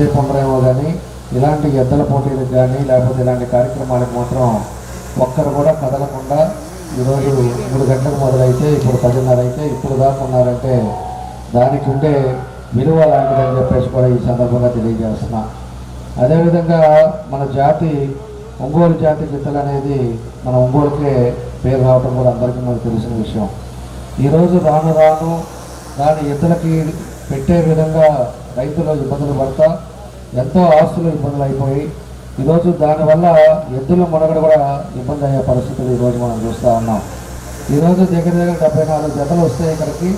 ఎంతసేపు ఉండరేమో కానీ ఇలాంటి ఎద్దల పోటీలకు కానీ లేకపోతే ఇలాంటి కార్యక్రమాలకు మాత్రం ఒక్కరు కూడా కదలకుండా ఈరోజు 3 గంటలకు మొదలైతే ఇప్పుడు 10:30 అయితే ఇప్పుడు దాకా ఉన్నారంటే దానికి ఉండే విలువ లాంటిదని చెప్పేసి కూడా ఈ సందర్భంగా తెలియజేస్తున్నా. అదేవిధంగా మన జాతి ఒంగోలు జాతి గిత్తలు అనేది మన ఒంగోలుకే పేరు రావడం కూడా అందరికీ మనకు తెలిసిన విషయం. ఈరోజు రాను రాను దాని ఎద్దులకి పెట్టే విధంగా రైతులు ఇబ్బందులు పడతా ఎంతో ఆస్తులు ఇబ్బందులు అయిపోయి ఈరోజు దానివల్ల ఎద్దుల మనుగడ కూడా ఇబ్బంది అయ్యే పరిస్థితులు ఈరోజు మనం చూస్తూ ఉన్నాం. ఈరోజు దగ్గర 74 జతలు వస్తాయి. ఇక్కడికి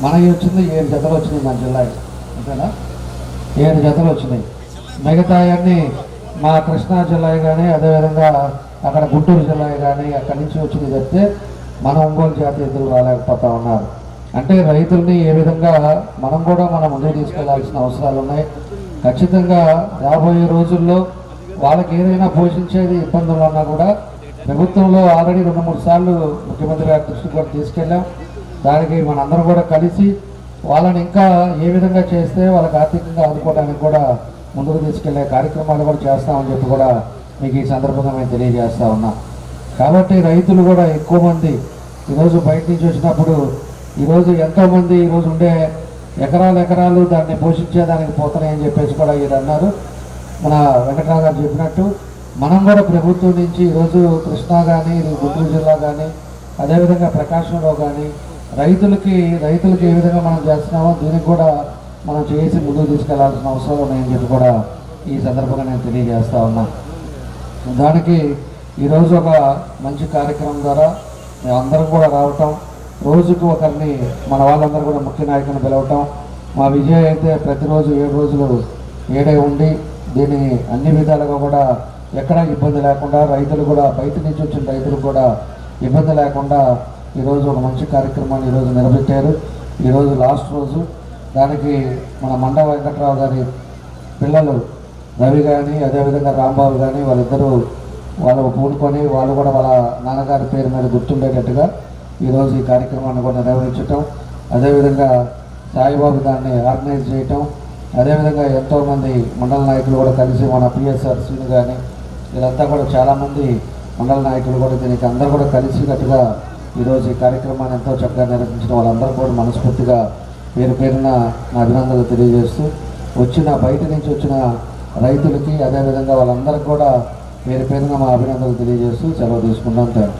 మనకి వచ్చింది 7 జతలు వచ్చినాయి మన జిల్లాకి, అంతేనా? 7 జతలు వచ్చినాయి. మిగతా అన్నీ మా కృష్ణా జిల్లా కానీ అదేవిధంగా అక్కడ గుంటూరు జిల్లా కానీ అక్కడి నుంచి వచ్చింది చెప్తే మన ఒంగోలు జాతి ఎద్దులు రాలేకపోతూ ఉన్నారు. అంటే రైతుల్ని ఏ విధంగా మనం కూడా ముందుకు తీసుకెళ్లాల్సిన అవసరాలు ఉన్నాయి. ఖచ్చితంగా రాబోయే రోజుల్లో వాళ్ళకి ఏదైనా పోషించేది ఇబ్బందులు ఉన్నా కూడా ప్రభుత్వంలో ఆల్రెడీ 2-3 సార్లు ముఖ్యమంత్రి గారి దృష్టికి కూడా తీసుకెళ్ళాం. దానికి మనందరం కూడా కలిసి వాళ్ళని ఇంకా ఏ విధంగా చేస్తే వాళ్ళకి ఆర్థికంగా ఆదుకోవడానికి కూడా ముందుకు తీసుకెళ్లే కార్యక్రమాలు కూడా చేస్తామని చెప్పి కూడా మీకు ఈ సందర్భంగా మేము తెలియజేస్తా ఉన్నాం. కాబట్టి రైతులు కూడా ఎక్కువ మంది ఈరోజు బయట నుంచి వచ్చినప్పుడు ఈరోజు ఎంతోమంది ఈరోజు ఉండే ఎకరాలు దాన్ని పోషించేదానికి పోతున్నాయని చెప్పేసి కూడా ఇది అన్నారు. మన వెంకటరావు గారు చెప్పినట్టు మనం కూడా ప్రభుత్వం నుంచి ఈరోజు కృష్ణా కానీ గుంటూరు జిల్లా కానీ అదేవిధంగా ప్రకాశంలో కానీ రైతులకి ఏ విధంగా మనం చేస్తున్నామో దీనికి కూడా మనం చేసి ముందుకు తీసుకెళ్లాల్సిన అవసరం ఉన్నాయని చెప్పి కూడా ఈ సందర్భంగా నేను తెలియజేస్తా ఉన్నా. దానికి ఈరోజు ఒక మంచి కార్యక్రమం ద్వారా మేము అందరం కూడా రావటం, రోజుకు ఒకరిని మన వాళ్ళందరూ కూడా ముఖ్య నాయకులను పిలవటం, మా విజయ్ అయితే ప్రతిరోజు 7 రోజులు ఏడే ఉండి దీన్ని అన్ని విధాలుగా కూడా ఎక్కడా ఇబ్బంది లేకుండా రైతులు కూడా బయట నుంచి వచ్చిన రైతులు కూడా ఇబ్బంది లేకుండా ఈరోజు ఒక మంచి కార్యక్రమాన్ని ఈరోజు నిలబెట్టారు. ఈరోజు లాస్ట్ రోజు దానికి మన మండ వెంకటరావు గారి పిల్లలు రవి కానీ అదేవిధంగా రాంబాబు కానీ వాళ్ళిద్దరూ వాళ్ళు పూనుకొని వాళ్ళు కూడా వాళ్ళ నాన్నగారి పేరు మీద గుర్తుండేటట్టుగా ఈరోజు ఈ కార్యక్రమాన్ని కూడా నిర్వహించటం, అదేవిధంగా సాయిబాబు దాన్ని ఆర్గనైజ్ చేయటం, అదేవిధంగా ఎంతోమంది మండల నాయకులు కూడా కలిసి మన పిఎస్ఆర్ శ్రీను కానీ వీళ్ళంతా కూడా చాలామంది మండల నాయకులు కూడా దీనికి అందరూ కూడా కలిసికట్టుగా ఈరోజు ఈ కార్యక్రమాన్ని ఎంతో చక్కగా నిర్వహించిన వాళ్ళందరూ కూడా మనస్ఫూర్తిగా పేరున నా అభినందనలు తెలియజేస్తూ బయట నుంచి వచ్చిన రైతులకి అదేవిధంగా వాళ్ళందరికీ కూడా పేరున మా అభినందనలు తెలియజేస్తూ సెలవు తీసుకుంటాం.